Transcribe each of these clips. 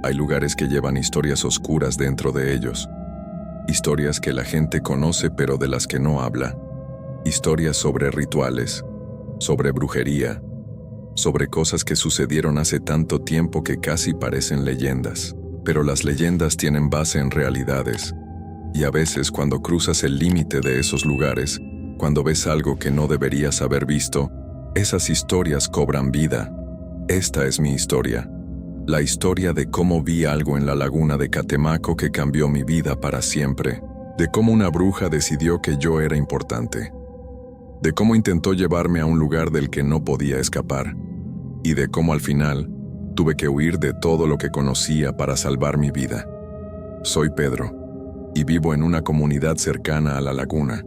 Hay lugares que llevan historias oscuras dentro de ellos. Historias que la gente conoce pero de las que no habla. Historias sobre rituales, sobre brujería, sobre cosas que sucedieron hace tanto tiempo que casi parecen leyendas. Pero las leyendas tienen base en realidades. Y a veces cuando cruzas el límite de esos lugares, cuando ves algo que no deberías haber visto, esas historias cobran vida. Esta es mi historia. La historia de cómo vi algo en la laguna de Catemaco que cambió mi vida para siempre. De cómo una bruja decidió que yo era importante. De cómo intentó llevarme a un lugar del que no podía escapar. Y de cómo al final tuve que huir de todo lo que conocía para salvar mi vida. Soy Pedro, y vivo en una comunidad cercana a la laguna,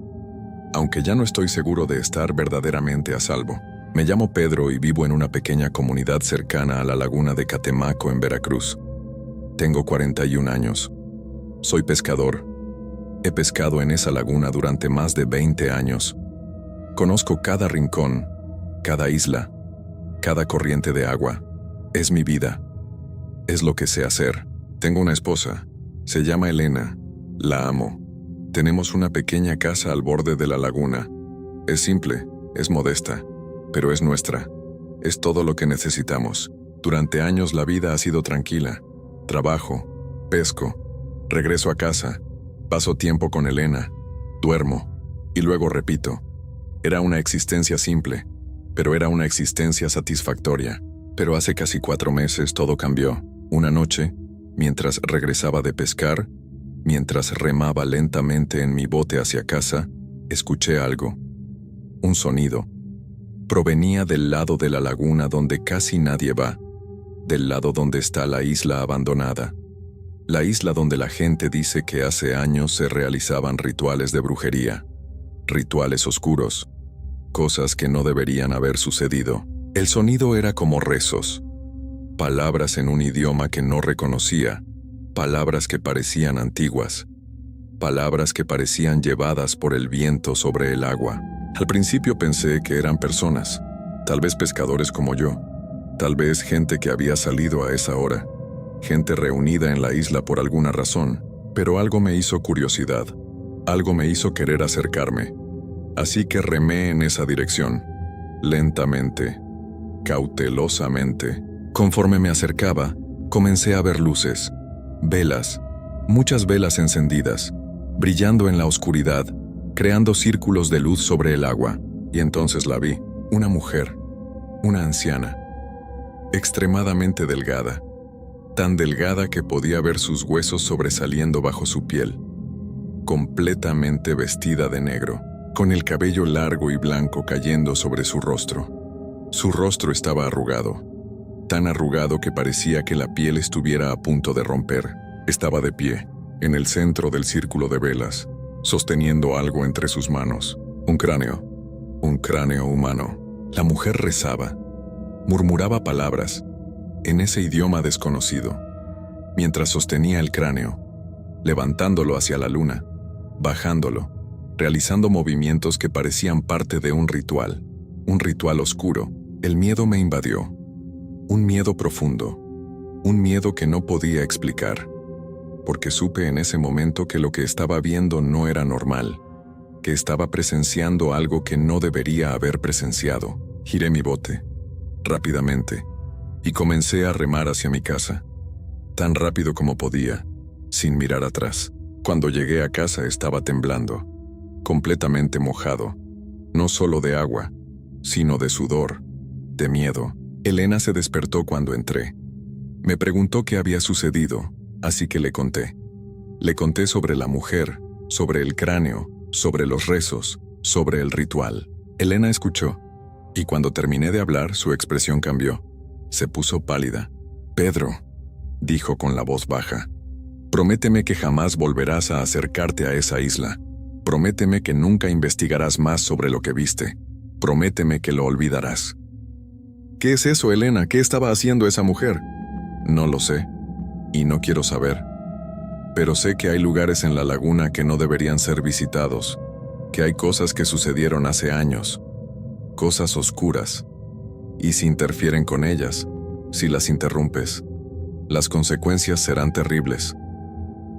aunque ya no estoy seguro de estar verdaderamente a salvo. Me llamo Pedro y vivo en una pequeña comunidad cercana a la laguna de Catemaco en Veracruz. Tengo 41 años. Soy pescador. He pescado en esa laguna durante más de 20 años. Conozco cada rincón, cada isla, cada corriente de agua. Es mi vida. Es lo que sé hacer. Tengo una esposa. Se llama Elena. La amo. Tenemos una pequeña casa al borde de la laguna. Es simple, es modesta, pero es nuestra. Es todo lo que necesitamos. Durante años la vida ha sido tranquila. Trabajo, pesco, regreso a casa, paso tiempo con Elena, duermo, y luego repito. Era una existencia simple, pero era una existencia satisfactoria. Pero hace casi 4 meses todo cambió. Una noche, mientras regresaba de pescar, mientras remaba lentamente en mi bote hacia casa, escuché algo. Un sonido. Provenía del lado de la laguna donde casi nadie va, del lado donde está la isla abandonada. La isla donde la gente dice que hace años se realizaban rituales de brujería, rituales oscuros, cosas que no deberían haber sucedido. El sonido era como rezos, palabras en un idioma que no reconocía, palabras que parecían antiguas, palabras que parecían llevadas por el viento sobre el agua. Al principio pensé que eran personas, tal vez pescadores como yo, tal vez gente que había salido a esa hora, gente reunida en la isla por alguna razón, pero algo me hizo curiosidad, algo me hizo querer acercarme. Así que remé en esa dirección, lentamente, cautelosamente. Conforme me acercaba, comencé a ver luces, velas, muchas velas encendidas, brillando en la oscuridad, creando círculos de luz sobre el agua, y entonces la vi, una mujer, una anciana, extremadamente delgada, tan delgada que podía ver sus huesos sobresaliendo bajo su piel, completamente vestida de negro, con el cabello largo y blanco cayendo sobre su rostro. Su rostro estaba arrugado, tan arrugado que parecía que la piel estuviera a punto de romper. Estaba de pie, en el centro del círculo de velas, sosteniendo algo entre sus manos. Un cráneo humano. La mujer rezaba, murmuraba palabras, en ese idioma desconocido, mientras sostenía el cráneo, levantándolo hacia la luna, bajándolo, realizando movimientos que parecían parte de un ritual oscuro. El miedo me invadió, un miedo profundo, un miedo que no podía explicar, porque supe en ese momento que lo que estaba viendo no era normal, que estaba presenciando algo que no debería haber presenciado. Giré mi bote, rápidamente, y comencé a remar hacia mi casa, tan rápido como podía, sin mirar atrás. Cuando llegué a casa estaba temblando, completamente mojado, no solo de agua, sino de sudor, de miedo. Elena se despertó cuando entré. Me preguntó qué había sucedido, así que le conté. Le conté sobre la mujer, sobre el cráneo, sobre los rezos, sobre el ritual. Elena escuchó, y cuando terminé de hablar, su expresión cambió. Se puso pálida. «Pedro», dijo con la voz baja, «prométeme que jamás volverás a acercarte a esa isla. Prométeme que nunca investigarás más sobre lo que viste. Prométeme que lo olvidarás». «¿Qué es eso, Elena? ¿Qué estaba haciendo esa mujer?» «No lo sé, y no quiero saber. Pero sé que hay lugares en la laguna que no deberían ser visitados, que hay cosas que sucedieron hace años, cosas oscuras, y si interfieren con ellas, si las interrumpes, Las consecuencias serán terribles.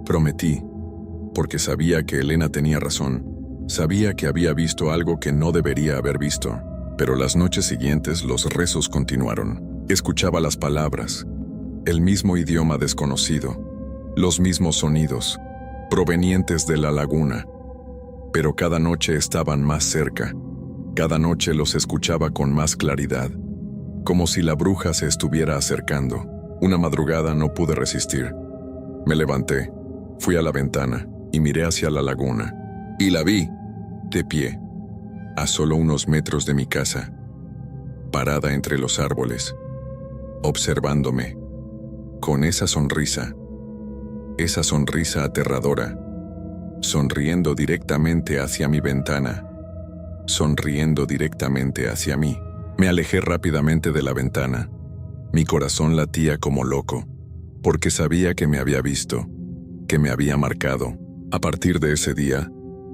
Prometí, porque sabía que Elena tenía razón. Sabía que había visto algo que no debería haber visto. Pero las noches siguientes los rezos continuaron. Escuchaba las palabras, el mismo idioma desconocido, los mismos sonidos, provenientes de la laguna. Pero cada noche estaban más cerca. Cada noche los escuchaba con más claridad, como si la bruja se estuviera acercando. Una madrugada no pude resistir. Me levanté, fui a la ventana y miré hacia la laguna. Y la vi, de pie, a solo unos metros de mi casa, parada entre los árboles, observándome, con esa sonrisa aterradora, sonriendo directamente hacia mi ventana, sonriendo directamente hacia mí. Me alejé rápidamente de la ventana. Mi corazón latía como loco, porque sabía que me había visto, que me había marcado. A partir de ese día,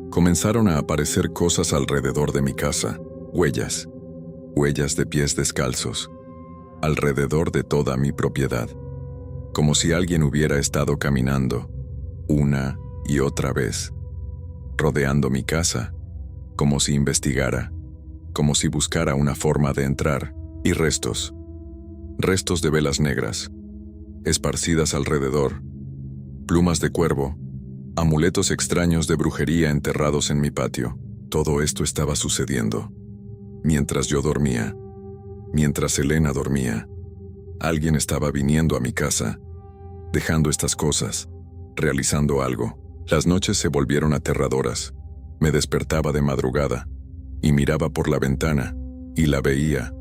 comenzaron a aparecer cosas alrededor de mi casa, huellas de pies descalzos, alrededor de toda mi propiedad, como si alguien hubiera estado caminando, una y otra vez, rodeando mi casa, como si investigara, como si buscara una forma de entrar, y restos de velas negras, esparcidas alrededor, plumas de cuervo, amuletos extraños de brujería enterrados en mi patio. Todo esto estaba sucediendo mientras yo dormía, mientras Elena dormía. Alguien estaba viniendo a mi casa, dejando estas cosas, realizando algo. Las noches se volvieron aterradoras. Me despertaba de madrugada y miraba por la ventana y la veía,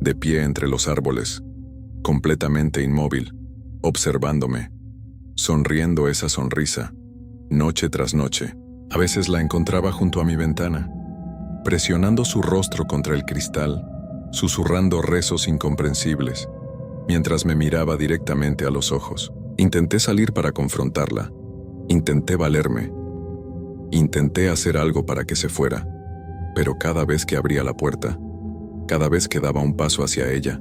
de pie entre los árboles, completamente inmóvil, observándome, sonriendo esa sonrisa, noche tras noche. A veces la encontraba junto a mi ventana, presionando su rostro contra el cristal, susurrando rezos incomprensibles, mientras me miraba directamente a los ojos. Intenté salir para confrontarla, intenté valerme, intenté hacer algo para que se fuera, pero cada vez que abría la puerta, cada vez que daba un paso hacia ella,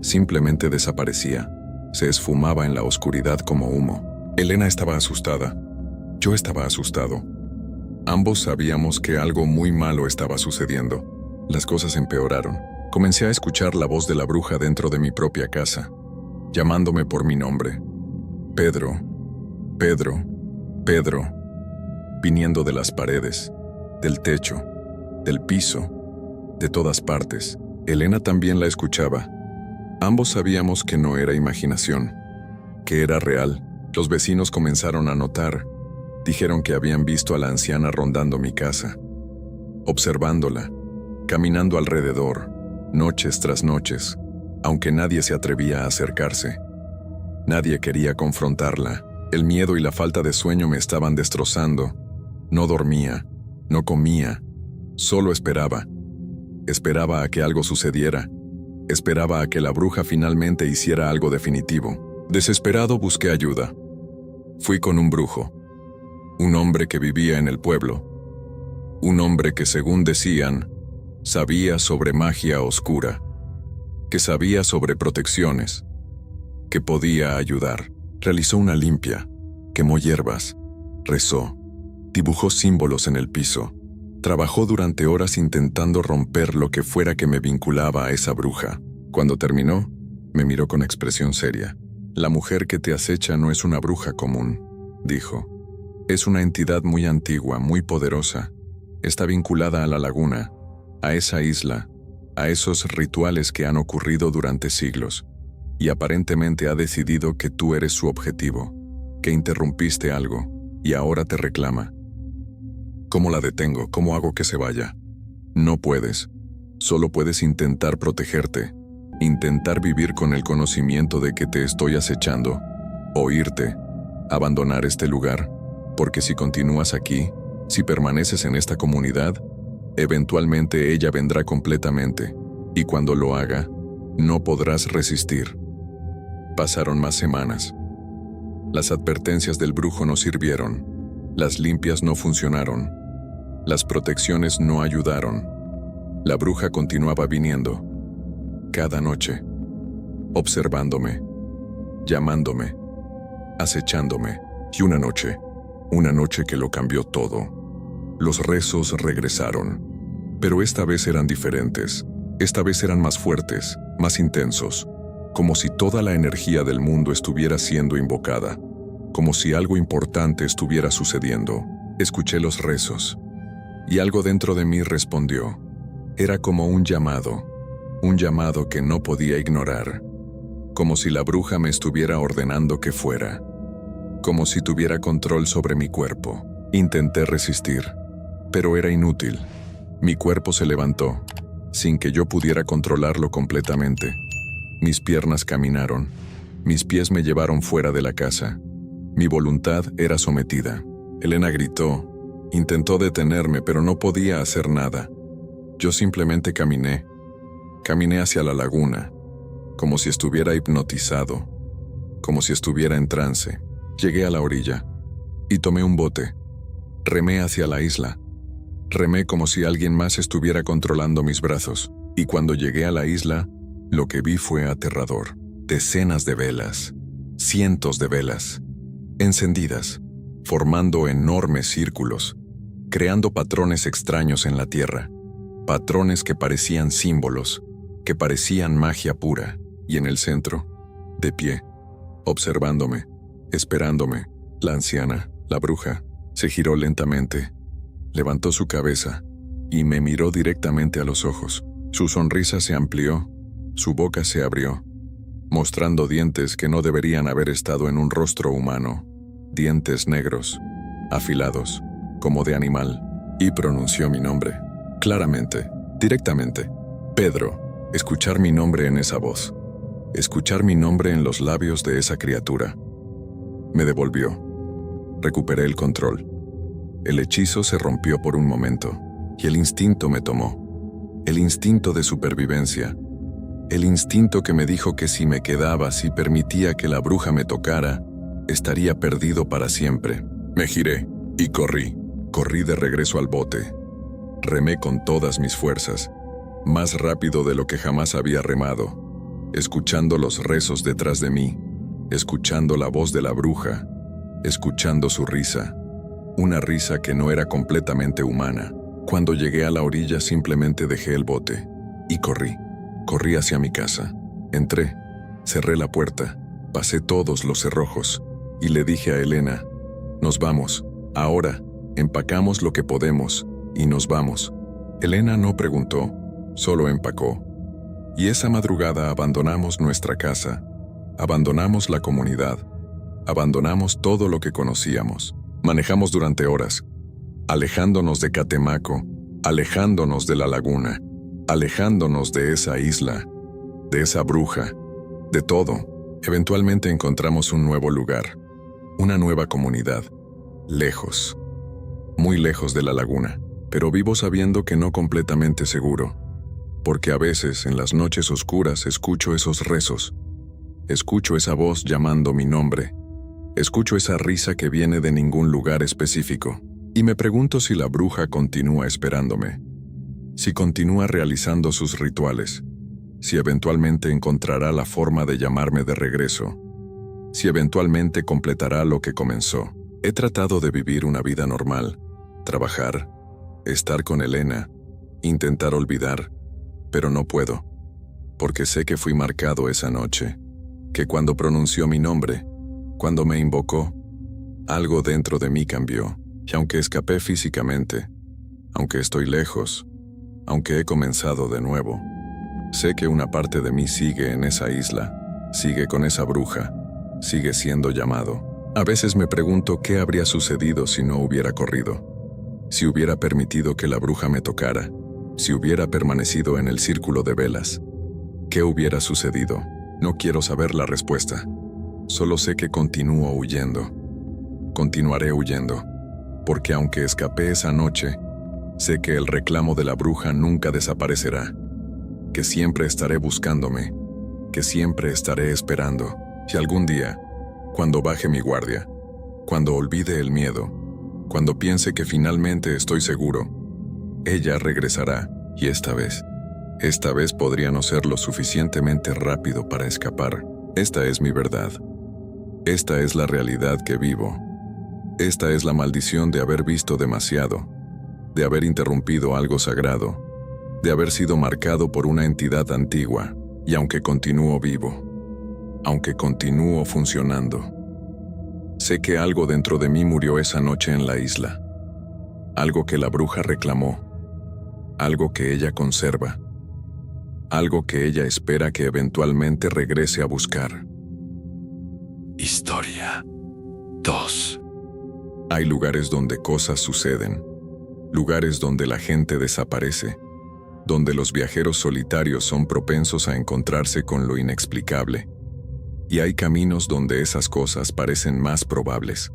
simplemente desaparecía, se esfumaba en la oscuridad como humo. Elena estaba asustada, yo estaba asustado. Ambos sabíamos que algo muy malo estaba sucediendo. Las cosas empeoraron. Comencé a escuchar la voz de la bruja dentro de mi propia casa, llamándome por mi nombre. Pedro, Pedro, Pedro, viniendo de las paredes, del techo, del piso, de todas partes. Elena también la escuchaba. Ambos sabíamos que no era imaginación, que era real. Los vecinos comenzaron a notar. Dijeron que habían visto a la anciana rondando mi casa, observándola, caminando alrededor, noches tras noches, aunque nadie se atrevía a acercarse. Nadie quería confrontarla. El miedo y la falta de sueño me estaban destrozando. No dormía, no comía, solo esperaba. Esperaba a que algo sucediera. Esperaba a que la bruja finalmente hiciera algo definitivo. Desesperado busqué ayuda. Fui con un brujo. Un hombre que vivía en el pueblo, un hombre que, según decían, sabía sobre magia oscura, que sabía sobre protecciones, que podía ayudar. Realizó una limpia, quemó hierbas, rezó, dibujó símbolos en el piso, trabajó durante horas intentando romper lo que fuera que me vinculaba a esa bruja. Cuando terminó, me miró con expresión seria. La mujer que te acecha no es una bruja común, dijo. Es una entidad muy antigua, muy poderosa. Está vinculada a la laguna, a esa isla, a esos rituales que han ocurrido durante siglos, y aparentemente ha decidido que tú eres su objetivo, que interrumpiste algo, y ahora te reclama. ¿Cómo la detengo? ¿Cómo hago que se vaya? No puedes. Solo puedes intentar protegerte, intentar vivir con el conocimiento de que te estoy acechando, o irte, abandonar este lugar. Porque si continúas aquí, si permaneces en esta comunidad, eventualmente ella vendrá completamente, y cuando lo haga, no podrás resistir. Pasaron más semanas. Las advertencias del brujo no sirvieron, las limpias no funcionaron, las protecciones no ayudaron. La bruja continuaba viniendo, cada noche, observándome, llamándome, acechándome, y una noche que lo cambió todo. Los rezos regresaron, pero esta vez eran diferentes. Esta vez eran más fuertes, más intensos, como si toda la energía del mundo estuviera siendo invocada, como si algo importante estuviera sucediendo. Escuché los rezos, y algo dentro de mí respondió. Era como un llamado que no podía ignorar, como si la bruja me estuviera ordenando que fuera, como si tuviera control sobre mi cuerpo. Intenté resistir, pero era inútil. Mi cuerpo se levantó, sin que yo pudiera controlarlo completamente. Mis piernas caminaron, mis pies me llevaron fuera de la casa. Mi voluntad era sometida. Elena gritó, intentó detenerme, pero no podía hacer nada. Yo simplemente caminé hacia la laguna, como si estuviera hipnotizado, como si estuviera en trance. Llegué a la orilla y tomé un bote. Remé hacia la isla. Remé como si alguien más estuviera controlando mis brazos, y cuando llegué a la isla, lo que vi fue aterrador. Decenas de velas, cientos de velas, encendidas, formando enormes círculos, creando patrones extraños en la tierra, patrones que parecían símbolos, que parecían magia pura, y en el centro, de pie, observándome, esperándome, la anciana, la bruja, se giró lentamente, levantó su cabeza y me miró directamente a los ojos. Su sonrisa se amplió, su boca se abrió, mostrando dientes que no deberían haber estado en un rostro humano, dientes negros, afilados, como de animal, y pronunció mi nombre, claramente, directamente. Pedro. Escuchar mi nombre en esa voz, escuchar mi nombre en los labios de esa criatura, me devolvió. Recuperé el control. El hechizo se rompió por un momento, y el instinto me tomó. El instinto de supervivencia. El instinto que me dijo que si me quedaba, si permitía que la bruja me tocara, estaría perdido para siempre. Me giré y corrí. Corrí de regreso al bote. Remé con todas mis fuerzas, más rápido de lo que jamás había remado, escuchando los rezos detrás de mí, escuchando la voz de la bruja, escuchando su risa, una risa que no era completamente humana. Cuando llegué a la orilla simplemente dejé el bote y corrí hacia mi casa. Entré, cerré la puerta, pasé todos los cerrojos y le dije a Elena, nos vamos, ahora, empacamos lo que podemos y nos vamos. Elena no preguntó, solo empacó. Y esa madrugada abandonamos nuestra casa, abandonamos la comunidad, abandonamos todo lo que conocíamos. Manejamos durante horas, alejándonos de Catemaco, alejándonos de la laguna, alejándonos de esa isla, de esa bruja, de todo. Eventualmente encontramos un nuevo lugar, una nueva comunidad, lejos, muy lejos de la laguna, pero vivo sabiendo que no completamente seguro. Porque a veces, en las noches oscuras, escucho esos rezos. Escucho esa voz llamando mi nombre. Escucho esa risa que viene de ningún lugar específico. Y me pregunto si la bruja continúa esperándome. Si continúa realizando sus rituales. Si eventualmente encontrará la forma de llamarme de regreso. Si eventualmente completará lo que comenzó. He tratado de vivir una vida normal. Trabajar. Estar con Elena. Intentar olvidar. Pero no puedo, porque sé que fui marcado esa noche, que cuando pronunció mi nombre, cuando me invocó, algo dentro de mí cambió, y aunque escapé físicamente, aunque estoy lejos, aunque he comenzado de nuevo, sé que una parte de mí sigue en esa isla, sigue con esa bruja, sigue siendo llamado. A veces me pregunto qué habría sucedido si no hubiera corrido, si hubiera permitido que la bruja me tocara, si hubiera permanecido en el círculo de velas. ¿Qué hubiera sucedido? No quiero saber la respuesta. Solo sé que continúo huyendo. Continuaré huyendo. Porque aunque escapé esa noche, sé que el reclamo de la bruja nunca desaparecerá. Que siempre estaré buscándome. Que siempre estaré esperando. Y algún día, cuando baje mi guardia, cuando olvide el miedo, cuando piense que finalmente estoy seguro, ella regresará, y esta vez podría no ser lo suficientemente rápido para escapar. Esta es mi verdad. Esta es la realidad que vivo. Esta es la maldición de haber visto demasiado, de haber interrumpido algo sagrado, de haber sido marcado por una entidad antigua, y aunque continúo vivo, aunque continúo funcionando, sé que algo dentro de mí murió esa noche en la isla. Algo que la bruja reclamó, algo que ella conserva, algo que ella espera que eventualmente regrese a buscar. Historia 2. Hay lugares donde cosas suceden, lugares donde la gente desaparece, donde los viajeros solitarios son propensos a encontrarse con lo inexplicable. Y hay caminos donde esas cosas parecen más probables,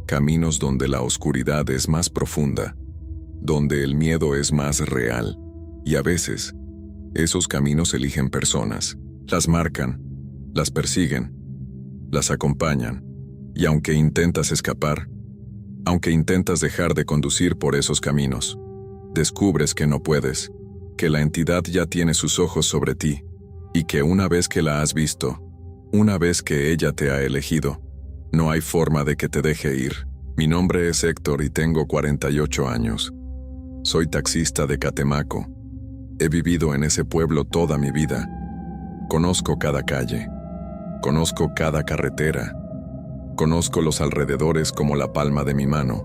caminos donde la oscuridad es más profunda, donde el miedo es más real, y a veces, esos caminos eligen personas, las marcan, las persiguen, las acompañan, y aunque intentas escapar, aunque intentas dejar de conducir por esos caminos, descubres que no puedes, que la entidad ya tiene sus ojos sobre ti, y que una vez que la has visto, una vez que ella te ha elegido, no hay forma de que te deje ir. Mi nombre es Héctor y tengo 48 años. Soy taxista de Catemaco. He vivido en ese pueblo toda mi vida. Conozco cada calle. Conozco cada carretera. Conozco los alrededores como la palma de mi mano.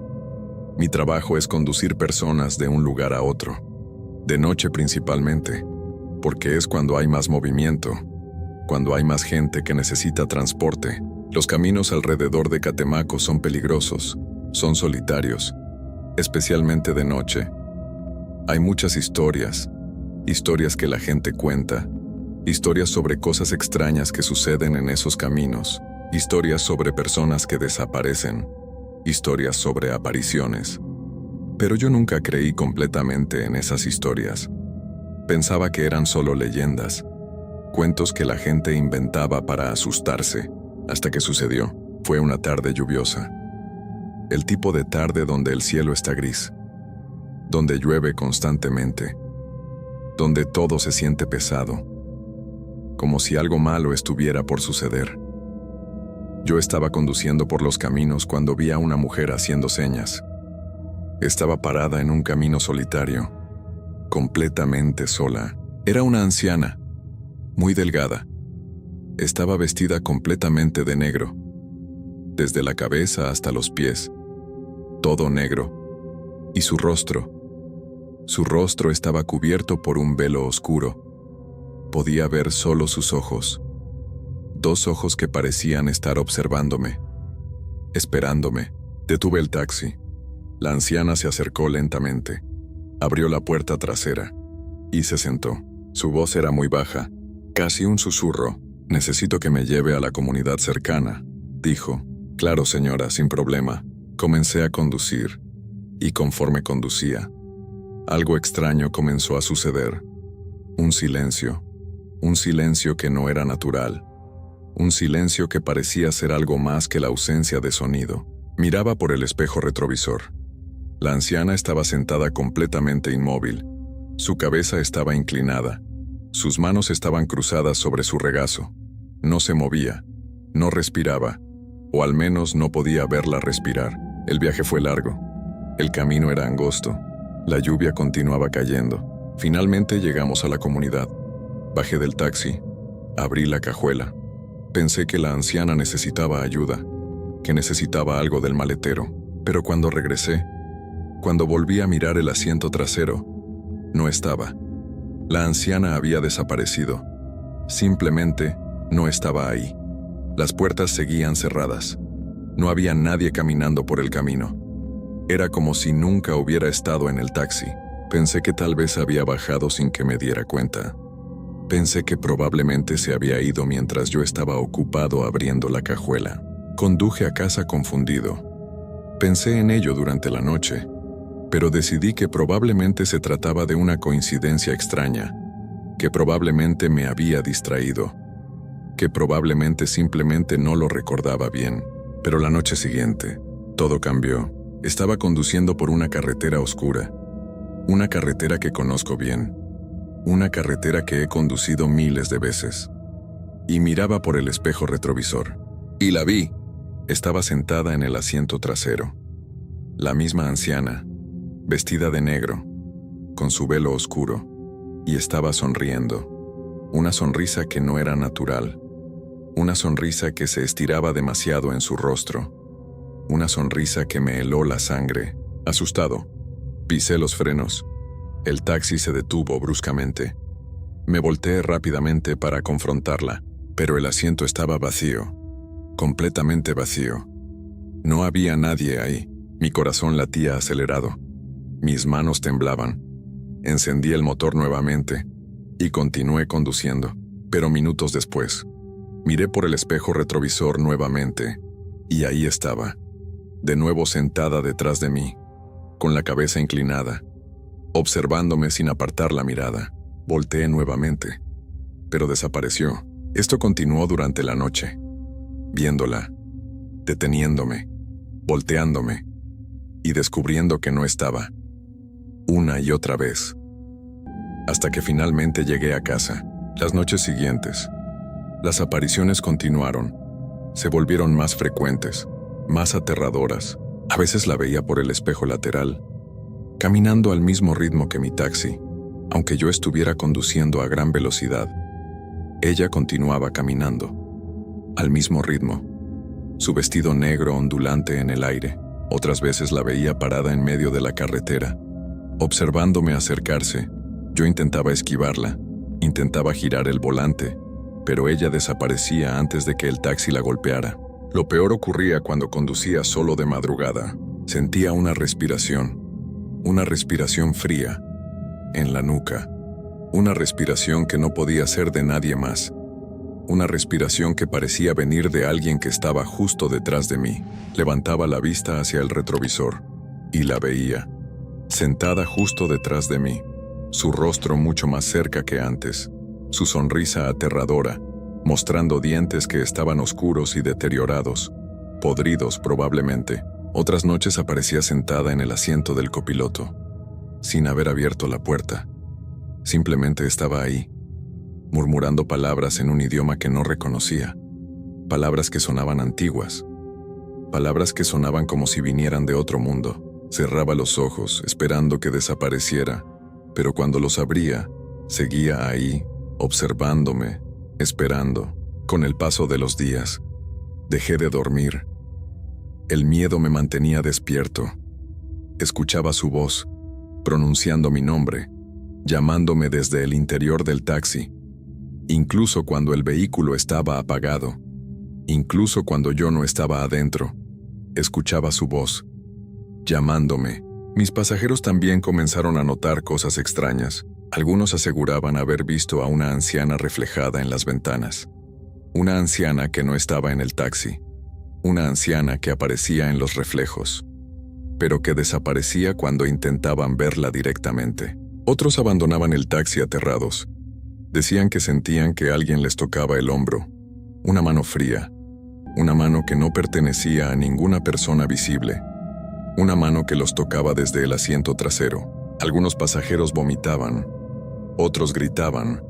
Mi trabajo es conducir personas de un lugar a otro. De noche principalmente, porque es cuando hay más movimiento, cuando hay más gente que necesita transporte. Los caminos alrededor de Catemaco son peligrosos, son solitarios, especialmente de noche. Hay muchas historias, historias que la gente cuenta, historias sobre cosas extrañas que suceden en esos caminos, historias sobre personas que desaparecen, historias sobre apariciones. Pero yo nunca creí completamente en esas historias. Pensaba que eran solo leyendas, cuentos que la gente inventaba para asustarse, hasta que sucedió. Fue una tarde lluviosa. El tipo de tarde donde el cielo está gris, donde llueve constantemente, donde todo se siente pesado, como si algo malo estuviera por suceder. Yo estaba conduciendo por los caminos cuando vi a una mujer haciendo señas. Estaba parada en un camino solitario, completamente sola. Era una anciana, muy delgada. Estaba vestida completamente de negro, desde la cabeza hasta los pies, todo negro, y su rostro estaba cubierto por un velo oscuro. Podía ver solo sus ojos, dos ojos que parecían estar observándome, esperándome. Detuve el taxi. La anciana se acercó lentamente, abrió la puerta trasera y se sentó. Su voz era muy baja, casi un susurro. «Necesito que me lleve a la comunidad cercana», dijo. «Claro, señora, sin problema». Comencé a conducir, y conforme conducía, algo extraño comenzó a suceder. Un silencio que no era natural, un silencio que parecía ser algo más que la ausencia de sonido. Miraba por el espejo retrovisor. La anciana estaba sentada completamente inmóvil. Su cabeza estaba inclinada. Sus manos estaban cruzadas sobre su regazo. No se movía, no respiraba, o al menos no podía verla respirar. El viaje fue largo. El camino era angosto. La lluvia continuaba cayendo. Finalmente llegamos a la comunidad. Bajé del taxi. Abrí la cajuela. Pensé que la anciana necesitaba ayuda, que necesitaba algo del maletero. Pero cuando regresé, cuando volví a mirar el asiento trasero, no estaba. La anciana había desaparecido. Simplemente no estaba ahí. Las puertas seguían cerradas. No había nadie caminando por el camino. Era como si nunca hubiera estado en el taxi. Pensé que tal vez había bajado sin que me diera cuenta. Pensé que probablemente se había ido mientras yo estaba ocupado abriendo la cajuela. Conduje a casa confundido. Pensé en ello durante la noche, pero decidí que probablemente se trataba de una coincidencia extraña, que probablemente me había distraído, que probablemente simplemente no lo recordaba bien. Pero la noche siguiente, todo cambió. Estaba conduciendo por una carretera oscura, una carretera que conozco bien, una carretera que he conducido miles de veces, y miraba por el espejo retrovisor. Y la vi. Estaba sentada en el asiento trasero. La misma anciana, vestida de negro, con su velo oscuro, y estaba sonriendo. Una sonrisa que no era natural. Una sonrisa que se estiraba demasiado en su rostro. Una sonrisa que me heló la sangre. Asustado, pisé los frenos. El taxi se detuvo bruscamente. Me volteé rápidamente para confrontarla, pero el asiento estaba vacío. Completamente vacío. No había nadie ahí. Mi corazón latía acelerado. Mis manos temblaban. Encendí el motor nuevamente y continué conduciendo. Pero minutos después, miré por el espejo retrovisor nuevamente y ahí estaba, de nuevo sentada detrás de mí, con la cabeza inclinada, observándome sin apartar la mirada. Volteé nuevamente, pero desapareció. Esto continuó durante la noche, viéndola, deteniéndome, volteándome y descubriendo que no estaba, una y otra vez, hasta que finalmente llegué a casa. Las noches siguientes, las apariciones continuaron, se volvieron más frecuentes, más aterradoras. A veces la veía por el espejo lateral, caminando al mismo ritmo que mi taxi, aunque yo estuviera conduciendo a gran velocidad. Ella continuaba caminando, al mismo ritmo, su vestido negro ondulante en el aire. Otras veces la veía parada en medio de la carretera, observándome acercarse. Yo intentaba esquivarla, intentaba girar el volante, pero ella desaparecía antes de que el taxi la golpeara. Lo peor ocurría cuando conducía solo de madrugada. Sentía una respiración fría, en la nuca, una respiración que no podía ser de nadie más, una respiración que parecía venir de alguien que estaba justo detrás de mí. Levantaba la vista hacia el retrovisor y la veía, sentada justo detrás de mí, su rostro mucho más cerca que antes, su sonrisa aterradora, mostrando dientes que estaban oscuros y deteriorados, podridos probablemente. Otras noches aparecía sentada en el asiento del copiloto, sin haber abierto la puerta. Simplemente estaba ahí, murmurando palabras en un idioma que no reconocía, palabras que sonaban antiguas, palabras que sonaban como si vinieran de otro mundo. Cerraba los ojos, esperando que desapareciera, pero cuando los abría, seguía ahí, observándome, esperando. Con el paso de los días, dejé de dormir. El miedo me mantenía despierto. Escuchaba su voz, pronunciando mi nombre, llamándome desde el interior del taxi, incluso cuando el vehículo estaba apagado, incluso cuando yo no estaba adentro. Escuchaba su voz, llamándome. Mis pasajeros también comenzaron a notar cosas extrañas. Algunos aseguraban haber visto a una anciana reflejada en las ventanas. Una anciana que no estaba en el taxi. Una anciana que aparecía en los reflejos, pero que desaparecía cuando intentaban verla directamente. Otros abandonaban el taxi aterrados. Decían que sentían que alguien les tocaba el hombro. Una mano fría. Una mano que no pertenecía a ninguna persona visible. Una mano que los tocaba desde el asiento trasero. Algunos pasajeros vomitaban. Otros gritaban.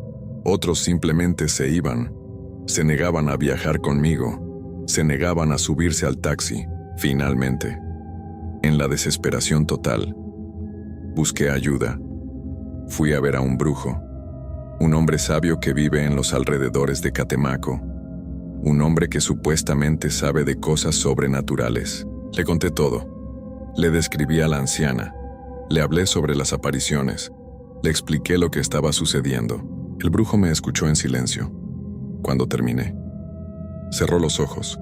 Otros simplemente se iban. Se negaban a viajar conmigo. Se negaban a subirse al taxi. Finalmente, en la desesperación total, busqué ayuda. Fui a ver a un brujo. Un hombre sabio que vive en los alrededores de Catemaco. Un hombre que supuestamente sabe de cosas sobrenaturales. Le conté todo. Le describí a la anciana. Le hablé sobre las apariciones. Le expliqué lo que estaba sucediendo. El brujo me escuchó en silencio. Cuando terminé, cerró los ojos.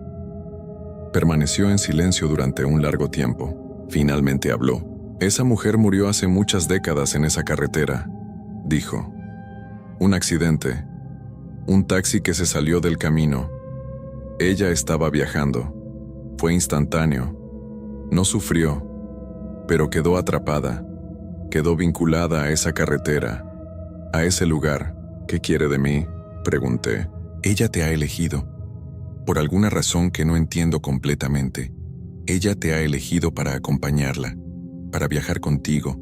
Permaneció en silencio durante un largo tiempo. Finalmente habló. Esa mujer murió hace muchas décadas en esa carretera, dijo. Un accidente. Un taxi que se salió del camino. Ella estaba viajando. Fue instantáneo. No sufrió, pero quedó atrapada. Quedó vinculada a esa carretera, a ese lugar. ¿Qué quiere de mí?, pregunté. Ella te ha elegido. Por alguna razón que no entiendo completamente. Ella te ha elegido para acompañarla, para viajar contigo,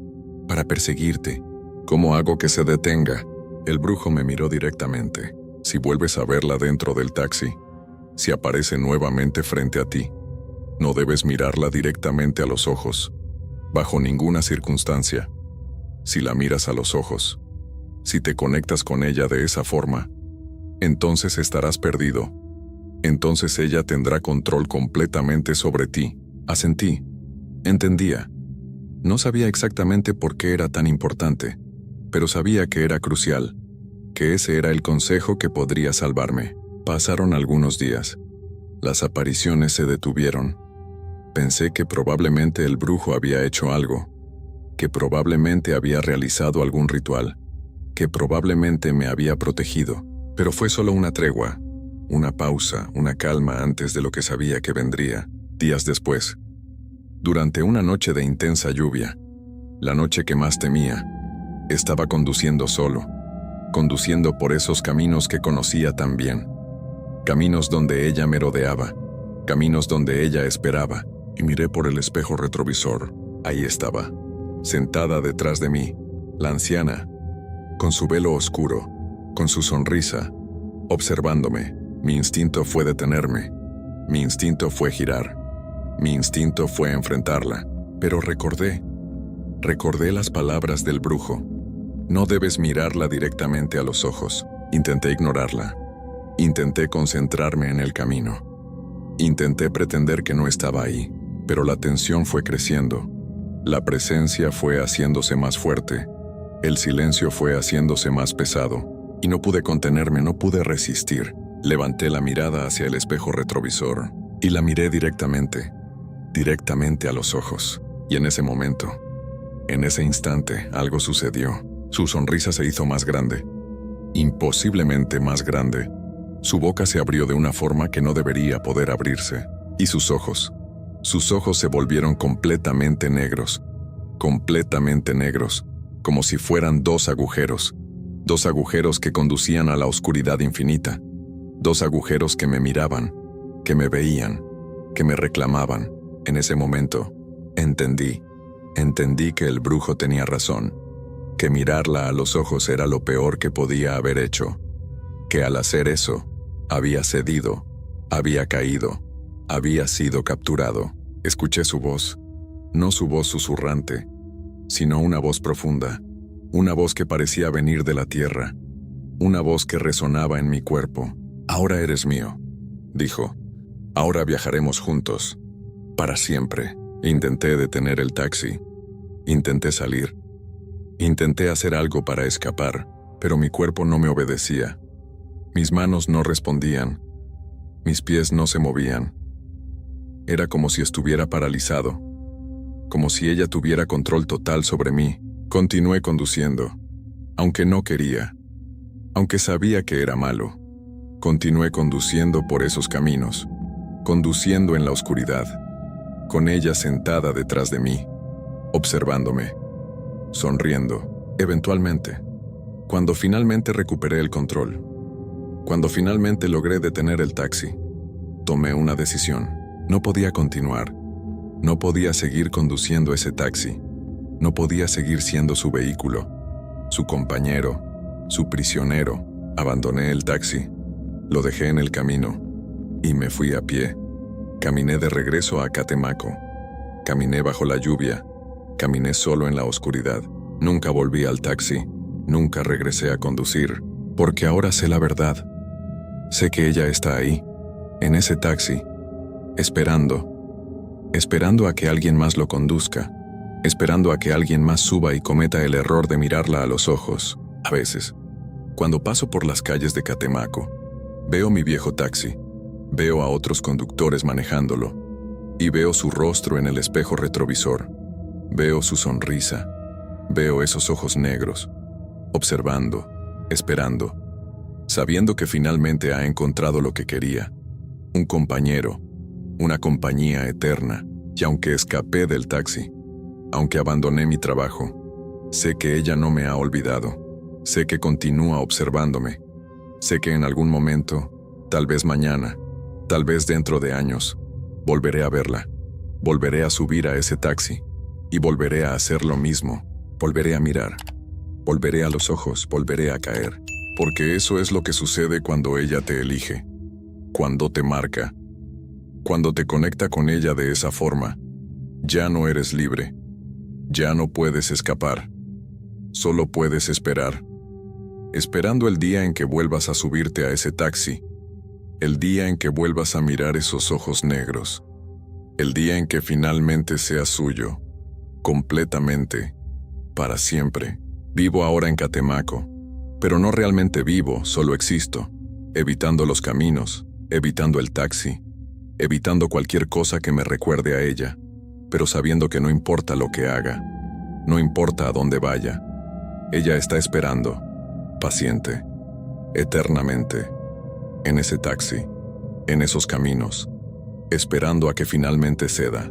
para perseguirte. ¿Cómo hago que se detenga? El brujo me miró directamente. Si vuelves a verla dentro del taxi, si aparece nuevamente frente a ti, No debes mirarla directamente a los ojos, bajo ninguna circunstancia. Si la miras a los ojos, si te conectas con ella de esa forma, entonces estarás perdido. Entonces ella tendrá control completamente sobre ti. Asentí. Entendía. No sabía exactamente por qué era tan importante, pero sabía que era crucial, que ese era el consejo que podría salvarme. Pasaron algunos días. Las apariciones se detuvieron. Pensé que probablemente el brujo había hecho algo, que probablemente había realizado algún ritual, que probablemente me había protegido, pero fue solo una tregua, una pausa, una calma antes de lo que sabía que vendría, días después. Durante una noche de intensa lluvia, la noche que más temía, estaba conduciendo solo, conduciendo por esos caminos que conocía tan bien, caminos donde ella merodeaba, caminos donde ella esperaba, y miré por el espejo retrovisor. Ahí estaba, sentada detrás de mí, la anciana, con su velo oscuro, con su sonrisa, observándome. Mi instinto fue detenerme, mi instinto fue girar, mi instinto fue enfrentarla, pero recordé las palabras del brujo. No debes mirarla directamente a los ojos. Intenté ignorarla, intenté concentrarme en el camino, intenté pretender que no estaba ahí, pero la tensión fue creciendo, la presencia fue haciéndose más fuerte, el silencio fue haciéndose más pesado, y no pude contenerme, no pude resistir. Levanté la mirada hacia el espejo retrovisor, y la miré directamente a los ojos. Y en ese momento, en ese instante, algo sucedió. Su sonrisa se hizo más grande, imposiblemente más grande. Su boca se abrió de una forma que no debería poder abrirse, y sus ojos se volvieron completamente negros, como si fueran dos agujeros que conducían a la oscuridad infinita, dos agujeros que me miraban, que me veían, que me reclamaban. En ese momento, entendí que el brujo tenía razón, que mirarla a los ojos era lo peor que podía haber hecho, que al hacer eso, había cedido, había caído, había sido capturado. Escuché su voz, no su voz susurrante, sino una voz profunda, una voz que parecía venir de la tierra, una voz que resonaba en mi cuerpo. Ahora eres mío, dijo. Ahora viajaremos juntos, para siempre. Intenté detener el taxi, intenté salir, intenté hacer algo para escapar, pero mi cuerpo no me obedecía. Mis manos no respondían, mis pies no se movían. Era como si estuviera paralizado, como si ella tuviera control total sobre mí. Continué conduciendo, aunque no quería, aunque sabía que era malo. Continué conduciendo por esos caminos, conduciendo en la oscuridad, con ella sentada detrás de mí, observándome, sonriendo. Eventualmente, cuando finalmente recuperé el control, cuando finalmente logré detener el taxi, tomé una decisión. No podía continuar. No podía seguir conduciendo ese taxi. No podía seguir siendo su vehículo, su compañero, su prisionero. Abandoné el taxi, lo dejé en el camino y me fui a pie. Caminé de regreso a Catemaco. Caminé bajo la lluvia. Caminé solo en la oscuridad. Nunca volví al taxi. Nunca regresé a conducir, porque ahora sé la verdad. Sé que ella está ahí, en ese taxi, esperando a que alguien más lo conduzca, esperando a que alguien más suba y cometa el error de mirarla a los ojos. A veces, cuando paso por las calles de Catemaco, veo mi viejo taxi, veo a otros conductores manejándolo, y veo su rostro en el espejo retrovisor, veo su sonrisa, veo esos ojos negros, observando, esperando, sabiendo que finalmente ha encontrado lo que quería, un compañero, una compañía eterna. Y aunque escapé del taxi, aunque abandoné mi trabajo, sé que ella no me ha olvidado, sé que continúa observándome, sé que en algún momento, tal vez mañana, tal vez dentro de años, volveré a verla, volveré a subir a ese taxi, y volveré a hacer lo mismo, volveré a mirar, volveré a los ojos, volveré a caer, porque eso es lo que sucede cuando ella te elige, cuando te marca, Cuando te conecta con ella de esa forma, ya no eres libre. Ya no puedes escapar. Solo puedes esperar. Esperando el día en que vuelvas a subirte a ese taxi. El día en que vuelvas a mirar esos ojos negros. El día en que finalmente seas suyo. Completamente. Para siempre. Vivo ahora en Catemaco. Pero no realmente vivo, solo existo. Evitando los caminos, evitando el taxi, evitando cualquier cosa que me recuerde a ella, pero sabiendo que no importa lo que haga, no importa a dónde vaya, ella está esperando, paciente, eternamente, en ese taxi, en esos caminos, esperando a que finalmente ceda,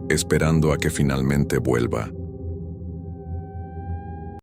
esperando a que finalmente vuelva.